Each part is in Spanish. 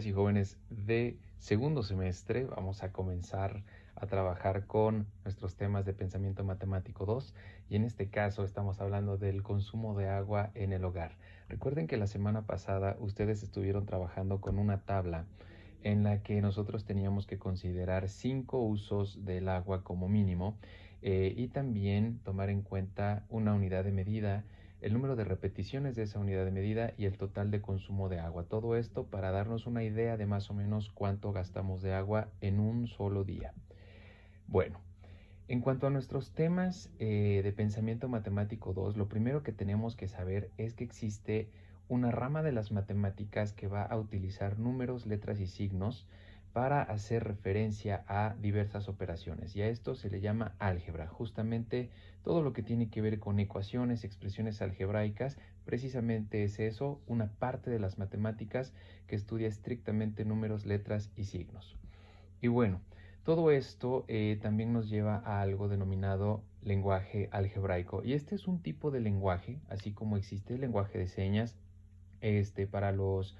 jóvenes y jóvenes de segundo semestre. Vamos a comenzar a trabajar con nuestros temas de pensamiento matemático 2 y en este caso estamos hablando del consumo de agua en el hogar. Recuerden que la semana pasada ustedes estuvieron trabajando con una tabla en la que nosotros teníamos que considerar 5 usos del agua como mínimo y también tomar en cuenta una unidad de medida, el número de repeticiones de esa unidad de medida y el total de consumo de agua. Todo esto para darnos una idea de más o menos cuánto gastamos de agua en un solo día. Bueno, en cuanto a nuestros temas de pensamiento matemático 2, lo primero que tenemos que saber es que existe una rama de las matemáticas que va a utilizar números, letras y signos para hacer referencia a diversas operaciones, y a esto se le llama álgebra. Justamente todo lo que tiene que ver con ecuaciones, expresiones algebraicas, precisamente es eso, una parte de las matemáticas que estudia estrictamente números, letras y signos. Y bueno, todo esto también nos lleva a algo denominado lenguaje algebraico, y este es un tipo de lenguaje, así como existe el lenguaje de señas para los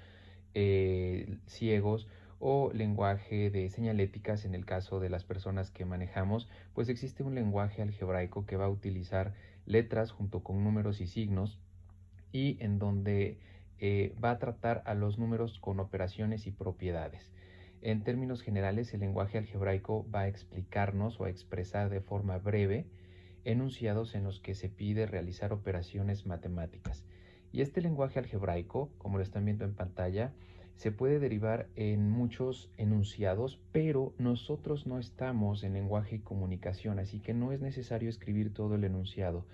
ciegos, o lenguaje de señaléticas en el caso de las personas que manejamos, pues existe un lenguaje algebraico que va a utilizar letras junto con números y signos, y en donde va a tratar a los números con operaciones y propiedades. En términos generales, el lenguaje algebraico va a explicarnos o a expresar de forma breve enunciados en los que se pide realizar operaciones matemáticas. Y este lenguaje algebraico, como lo están viendo en pantalla, se puede derivar en muchos enunciados, pero nosotros no estamos en lenguaje y comunicación, así que no es necesario escribir todo el enunciado.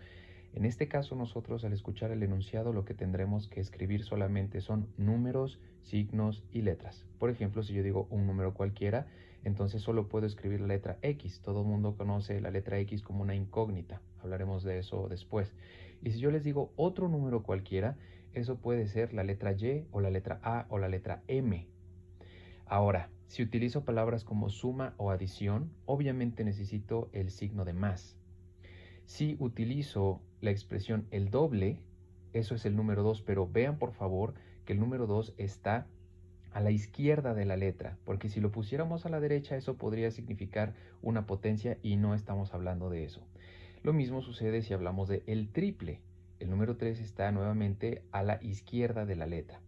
En este caso, nosotros al escuchar el enunciado lo que tendremos que escribir solamente son números, signos y letras. Por ejemplo, si yo digo un número cualquiera, entonces solo puedo escribir la letra X. Todo el mundo conoce la letra X como una incógnita. Hablaremos de eso después. Y si yo les digo otro número cualquiera, eso puede ser la letra Y o la letra A o la letra M. Ahora, si utilizo palabras como suma o adición, obviamente necesito el signo de más. Si utilizo la expresión el doble, eso es el número 2, pero vean por favor que el número 2 está a la izquierda de la letra, porque si lo pusiéramos a la derecha eso podría significar una potencia y no estamos hablando de eso. Lo mismo sucede si hablamos de el triple. El número 3 está nuevamente a la izquierda de la letra.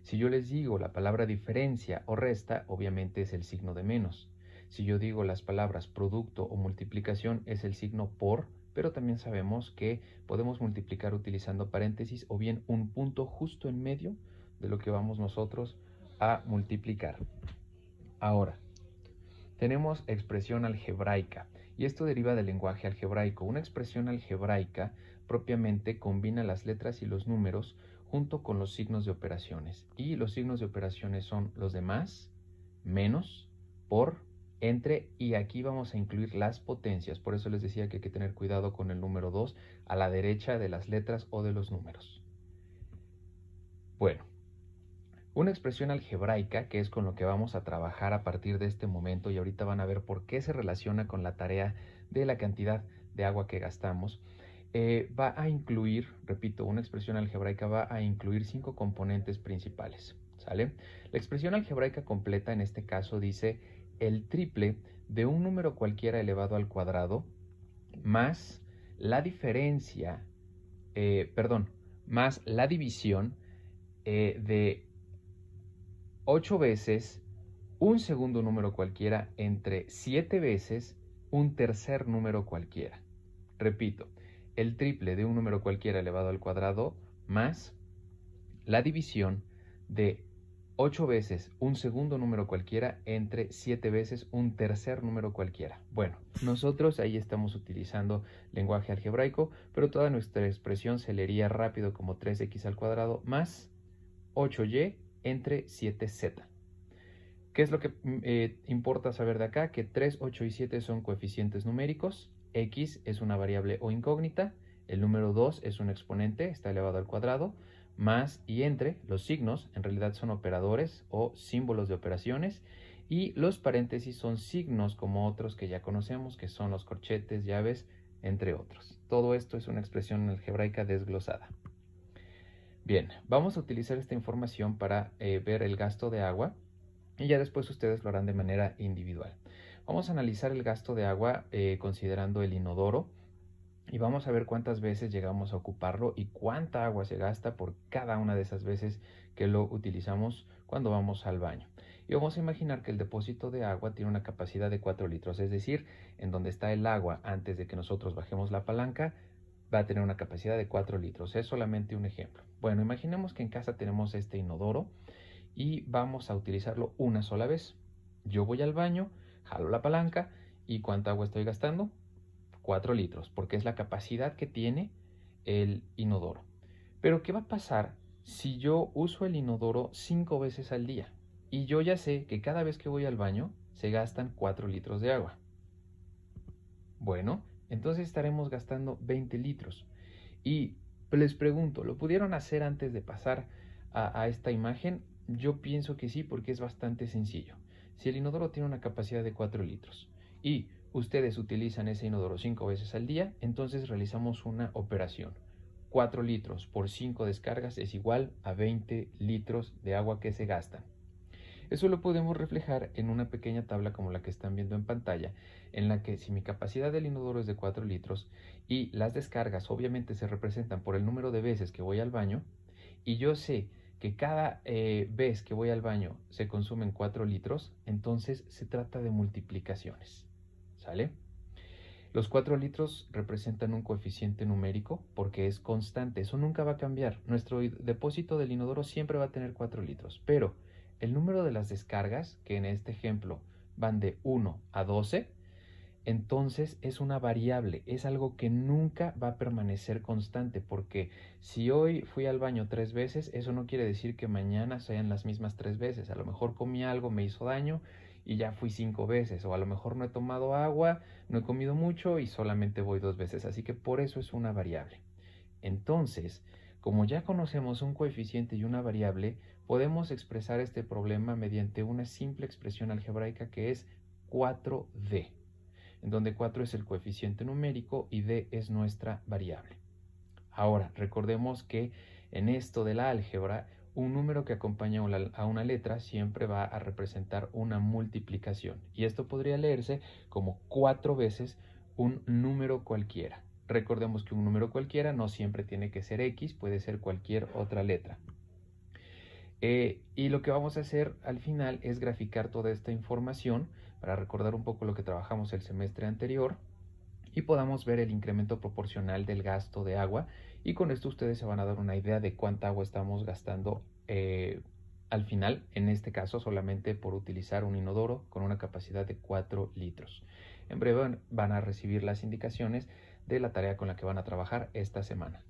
Si yo les digo la palabra diferencia o resta, obviamente es el signo de menos. Si yo digo las palabras producto o multiplicación, es el signo por, pero también sabemos que podemos multiplicar utilizando paréntesis o bien un punto justo en medio de lo que vamos nosotros a multiplicar. Ahora, tenemos expresión algebraica, y esto deriva del lenguaje algebraico. Una expresión algebraica propiamente combina las letras y los números junto con los signos de operaciones, y los signos de operaciones son los de más, menos, por, entre, y aquí vamos a incluir las potencias. Por eso les decía que hay que tener cuidado con el número 2 a la derecha de las letras o de los números. Bueno, una expresión algebraica, que es con lo que vamos a trabajar a partir de este momento, y ahorita van a ver por qué se relaciona con la tarea de la cantidad de agua que gastamos, va a incluir, repito, una expresión algebraica va a incluir 5 componentes principales, ¿sale? La expresión algebraica completa en este caso dice el triple de un número cualquiera elevado al cuadrado más la diferencia, más la división de 8 veces un segundo número cualquiera entre 7 veces un tercer número cualquiera. Repito, el triple de un número cualquiera elevado al cuadrado más la división de 8 veces un segundo número cualquiera entre 7 veces un tercer número cualquiera. Bueno, nosotros ahí estamos utilizando lenguaje algebraico, pero toda nuestra expresión se leería rápido como 3x al cuadrado más 8y entre 7z. ¿Qué es lo que importa saber de acá? Que 3, 8 y 7 son coeficientes numéricos, x es una variable o incógnita, el número 2 es un exponente, está elevado al cuadrado, más y entre, los signos en realidad son operadores o símbolos de operaciones, y los paréntesis son signos como otros que ya conocemos, que son los corchetes, llaves, entre otros. Todo esto es una expresión algebraica desglosada. Bien, vamos a utilizar esta información para ver el gasto de agua y ya después ustedes lo harán de manera individual. Vamos a analizar el gasto de agua considerando el inodoro y vamos a ver cuántas veces llegamos a ocuparlo y cuánta agua se gasta por cada una de esas veces que lo utilizamos cuando vamos al baño. Y vamos a imaginar que el depósito de agua tiene una capacidad de 4 litros, es decir, en donde está el agua antes de que nosotros bajemos la palanca, va a tener una capacidad de 4 litros. Es solamente un ejemplo. Bueno, imaginemos que en casa tenemos este inodoro y vamos a utilizarlo una sola vez. Yo voy al baño, jalo la palanca y ¿cuánta agua estoy gastando? 4 litros, porque es la capacidad que tiene el inodoro. Pero ¿qué va a pasar si yo uso el inodoro 5 veces al día? Y yo ya sé que cada vez que voy al baño se gastan 4 litros de agua. Bueno, entonces estaremos gastando 20 litros. Y les pregunto, ¿lo pudieron hacer antes de pasar a esta imagen? Yo pienso que sí, porque es bastante sencillo. Si el inodoro tiene una capacidad de 4 litros y ustedes utilizan ese inodoro 5 veces al día, entonces realizamos una operación. 4 litros por 5 descargas es igual a 20 litros de agua que se gastan. Eso lo podemos reflejar en una pequeña tabla como la que están viendo en pantalla, en la que si mi capacidad del inodoro es de 4 litros y las descargas obviamente se representan por el número de veces que voy al baño, y yo sé que cada vez que voy al baño se consumen 4 litros, entonces se trata de multiplicaciones. ¿Sale? Los 4 litros representan un coeficiente numérico porque es constante, eso nunca va a cambiar. Nuestro depósito del inodoro siempre va a tener 4 litros, pero el número de las descargas, que en este ejemplo van de 1 a 12, entonces es una variable, es algo que nunca va a permanecer constante, porque si hoy fui al baño 3 veces, eso no quiere decir que mañana sean las mismas 3 veces. A lo mejor comí algo, me hizo daño y ya fui 5 veces, o a lo mejor no he tomado agua, no he comido mucho y solamente voy 2 veces, así que por eso es una variable. Entonces, como ya conocemos un coeficiente y una variable, podemos expresar este problema mediante una simple expresión algebraica que es 4D, en donde 4 es el coeficiente numérico y D es nuestra variable. Ahora, recordemos que en esto de la álgebra, un número que acompaña a una letra siempre va a representar una multiplicación. Y esto podría leerse como 4 veces un número cualquiera. Recordemos que un número cualquiera no siempre tiene que ser X, puede ser cualquier otra letra. Y lo que vamos a hacer al final es graficar toda esta información para recordar un poco lo que trabajamos el semestre anterior y podamos ver el incremento proporcional del gasto de agua, y con esto ustedes se van a dar una idea de cuánta agua estamos gastando al final, en este caso solamente por utilizar un inodoro con una capacidad de 4 litros. En breve van a recibir las indicaciones de la tarea con la que van a trabajar esta semana.